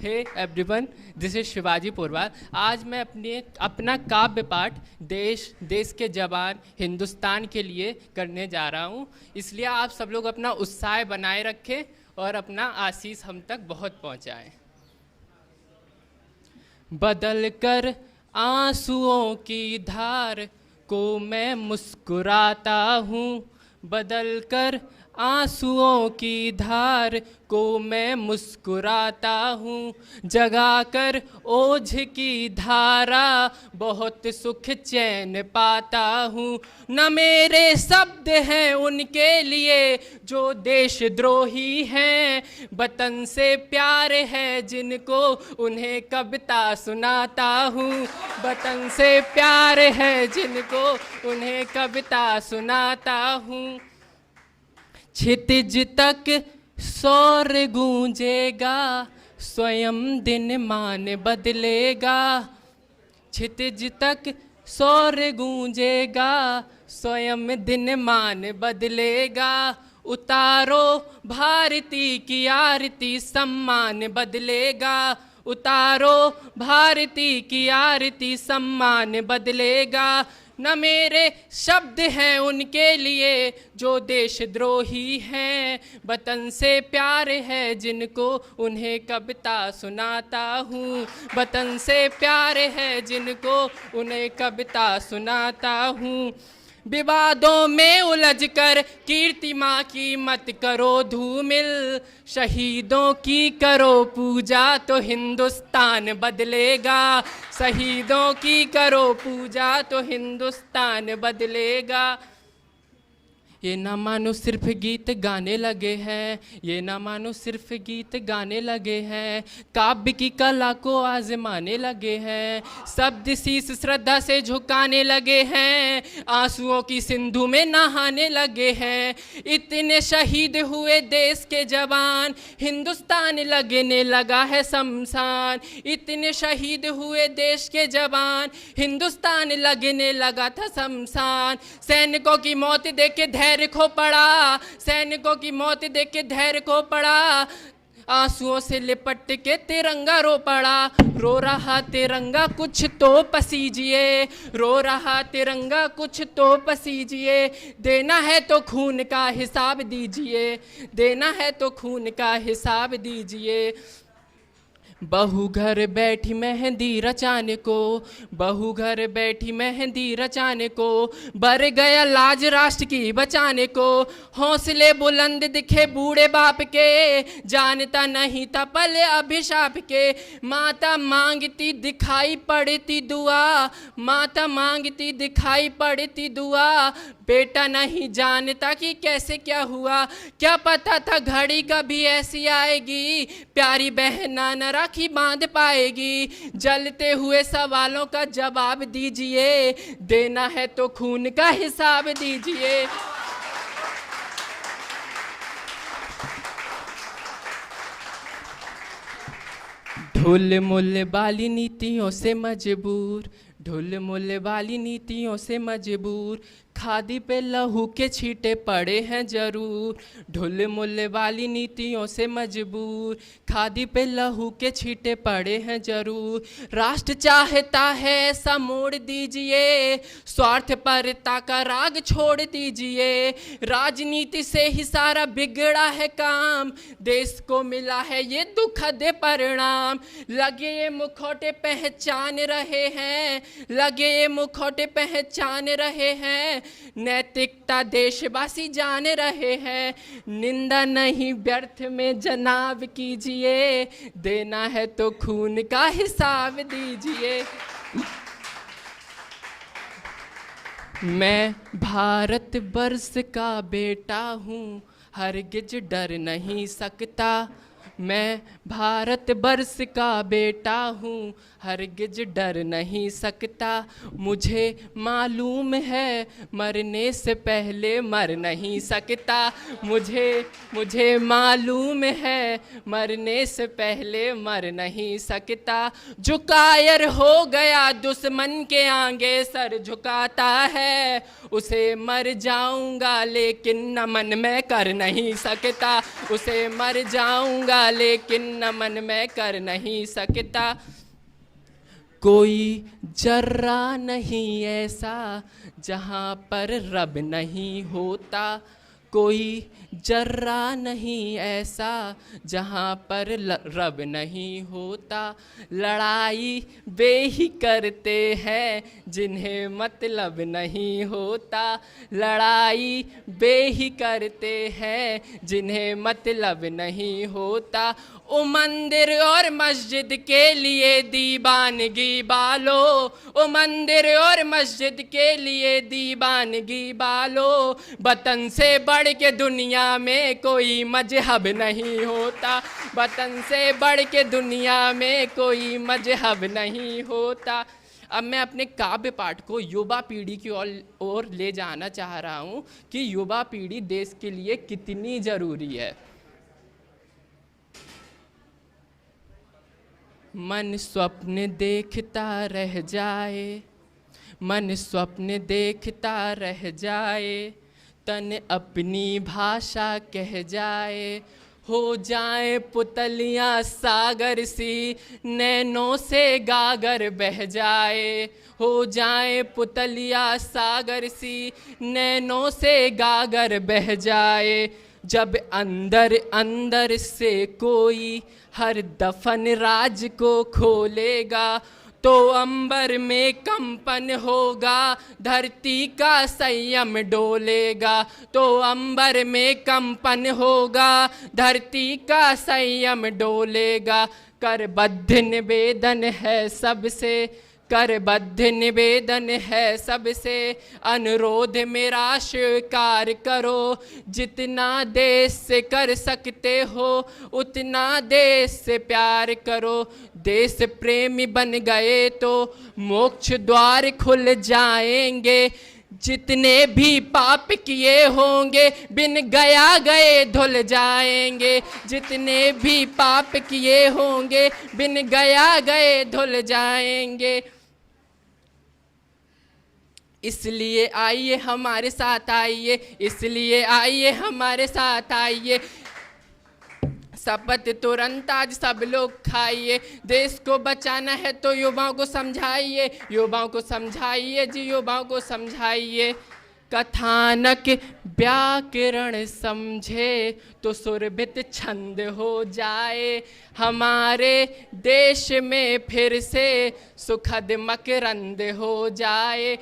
Hey everyone, this is Shivaji Porwal. आज मैं अपना काव्य पाठ देश के जवान हिंदुस्तान के लिए करने जा रहा हूँ। इसलिए आप सब लोग अपना उत्साह बनाए रखें और अपना आशीष हम तक बहुत पहुँचाएं। बदल कर आंसुओं की धार को मैं मुस्कुराता हूँ, बदल कर आंसुओं की धार को मैं मुस्कुराता हूँ, जगा कर ओझ की धारा बहुत सुख चैन पाता हूँ। न मेरे शब्द हैं उनके लिए जो देशद्रोही हैं, वतन से प्यार है जिनको उन्हें कविता सुनाता हूँ, वतन से प्यार है जिनको उन्हें कविता सुनाता हूँ। क्षितिज तक सौर गूंजेगा, स्वयं दिन मान बदलेगा, क्षितिज तक सौर गूंजेगा, स्वयं दिन मान बदलेगा। उतारो भारती की आरती, सम्मान बदलेगा, उतारो भारती की आरती, सम्मान बदलेगा। न मेरे शब्द हैं उनके लिए जो देशद्रोही हैं, वतन से प्यार है जिनको उन्हें कविता सुनाता हूँ, वतन से प्यार है जिनको उन्हें कविता सुनाता हूँ। विवादों में उलझ कर कीर्ति माँ की मत करो धूमिल, शहीदों की करो पूजा तो हिंदुस्तान बदलेगा, शहीदों की करो पूजा तो हिंदुस्तान बदलेगा। ये ना मानो सिर्फ गीत गाने लगे हैं, ये ना मानो सिर्फ गीत गाने लगे हैं, काव्य की कला को आजमाने लगे हैं, शब्द शीश श्रद्धा से झुकाने लगे हैं, आंसुओं की सिंधु में नहाने लगे हैं। इतने शहीद हुए देश के जवान, हिंदुस्तान लगने लगा है शमशान, इतने शहीद हुए देश के जवान, हिंदुस्तान लगने लगा था शमशान। सैनिकों की मौत देख के धैर्य खो पड़ा, सैनिकों की मौत देख के धैर्य खो पड़ा, आंसुओं से लिपट के तिरंगा रो पड़ा। रो रहा तिरंगा कुछ तो पसीजिए, रो रहा तिरंगा कुछ तो पसीजिए, देना है तो खून का हिसाब दीजिए, देना है तो खून का हिसाब दीजिए। बहू घर बैठी मेहंदी रचाने को, बहू घर बैठी मेहंदी रचाने को, बर गया लाज राष्ट्र की बचाने को। हौसले बुलंद दिखे बूढ़े बाप के, जानता नहीं था पल अभिशाप के। माता मांगती दिखाई पड़ती दुआ, माता मांगती दिखाई पड़ती दुआ, बेटा नहीं जानता कि कैसे क्या हुआ, क्या पता था घड़ी कभी ऐसी आएगी, प्यारी बहन न राखी बांध पाएगी। जलते हुए सवालों का जवाब दीजिए, देना है तो खून का हिसाब दीजिए। ढुल मुल वाली नीतियों से मजबूर, ढुल मुल वाली नीतियों से मजबूर, खादी पे लहू के छींटे पड़े हैं जरूर। ढुल मुल वाली नीतियों से मजबूर, खादी पे लहू के छींटे पड़े हैं जरूर। राष्ट्र चाहता है ऐसा मोड़ दीजिए, स्वार्थ परता का राग छोड़ दीजिए। राजनीति से ही सारा बिगड़ा है काम, देश को मिला है ये दुखद परिणाम। लगे ये मुखौटे पहचान रहे हैं, लगे ये मुखौटे पहचान रहे हैं, नैतिकता देशवासी जान रहे हैं। निंदा नहीं व्यर्थ में जनाब कीजिए, देना है तो खून का हिसाब दीजिए। मैं भारत वर्ष का बेटा हूँ, हरगिज डर नहीं सकता। मैं भारत वर्ष का बेटा हूँ, हरगिज डर नहीं सकता। मुझे मालूम है मरने से पहले मर नहीं सकता, मुझे मालूम है मरने से पहले मर नहीं सकता। जो कायर हो गया दुश्मन के आगे सर झुकाता है, उसे मर जाऊंगा लेकिन नमन मैं कर नहीं सकता, उसे मर जाऊंगा लेकिन नमन मैं कर नहीं सकता। कोई जर्रा नहीं ऐसा जहाँ पर रब नहीं होता, कोई जर्रा नहीं ऐसा जहाँ पर रब नहीं होता। लड़ाई वे ही करते हैं जिन्हें मतलब नहीं होता, लड़ाई वे ही करते हैं जिन्हें मतलब नहीं होता। ओ मंदिर और मस्जिद के लिए दीवानगी बालो, ओ मंदिर और मस्जिद के लिए दीवानगी बालो। वतन से बढ़ के दुनिया में कोई मजहब नहीं होता, वतन से बढ़ के दुनिया में कोई मजहब नहीं होता। अब मैं अपने काव्य पाठ को युवा पीढ़ी की ओर ले जाना चाह रहा हूँ कि युवा पीढ़ी देश के लिए कितनी ज़रूरी है। मन स्वप्न देखता रह जाए, मन स्वप्न देखता रह जाए, तन अपनी भाषा कह जाए। हो जाए पुतलियाँ सागर सी, नैनों से गागर बह जाए। हो जाए पुतलियाँ सागर सी, नैनों से गागर बह जाए। जब अंदर अंदर से कोई हर दफन राज को खोलेगा, तो अंबर में कंपन होगा, धरती का संयम डोलेगा। तो अंबर में कंपन होगा, धरती का संयम डोलेगा। करबद्ध निवेदन है सबसे, करबद्ध निवेदन है सबसे, अनुरोध मेरा स्वीकार करो। जितना देश से कर सकते हो उतना देश से प्यार करो। देश प्रेमी बन गए तो मोक्ष द्वार खुल जाएंगे। जितने भी पाप किए होंगे बिन गया गए धुल जाएंगे। जितने भी पाप किए होंगे बिन गया गए धुल जाएंगे। इसलिए आइए हमारे साथ आइए, इसलिए आइए हमारे साथ आइए। शपथ तुरंत आज सब लोग खाइए। देश को बचाना है तो युवाओं को समझाइए, युवाओं को समझाइए जी, युवाओं को समझाइए। कथानक व्याकरण समझे तो सुरभित छंद हो जाए। हमारे देश में फिर से सुखद मकरंद हो जाए।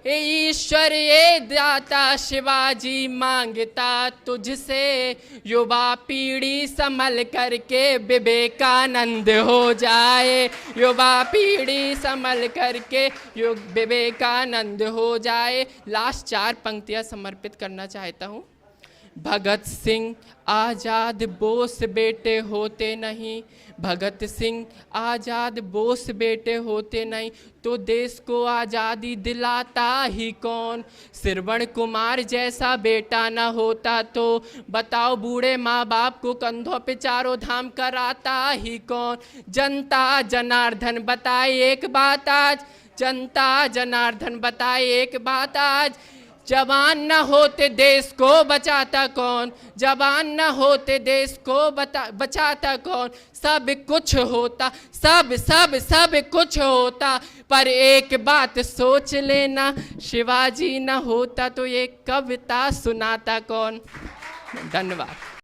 ईश्वर ये दाता शिवाजी मांगता तुझसे, युवा पीढ़ी संभल करके विवेकानंद हो जाए। युवा पीढ़ी संभल करके विवेकानंद हो जाए। लास्ट 4 पंक्तियां समर्पित करना चाहता हूँ। भगत सिंह आज़ाद बोस बेटे होते नहीं, भगत सिंह आज़ाद बोस बेटे होते नहीं तो देश को आज़ादी दिलाता ही कौन। श्रवण कुमार जैसा बेटा न होता तो बताओ बूढ़े माँ बाप को कंधों पे चारों धाम कराता ही कौन। जनता जनार्दन बताए एक बात आज, जनता जनार्दन बताए एक बात आज। जवान न होते देश को बचाता कौन, जवान न होते देश को बचाता कौन। सब कुछ होता, सब कुछ होता, पर एक बात सोच लेना, शिवाजी न होता तो ये कविता सुनाता कौन। धन्यवाद।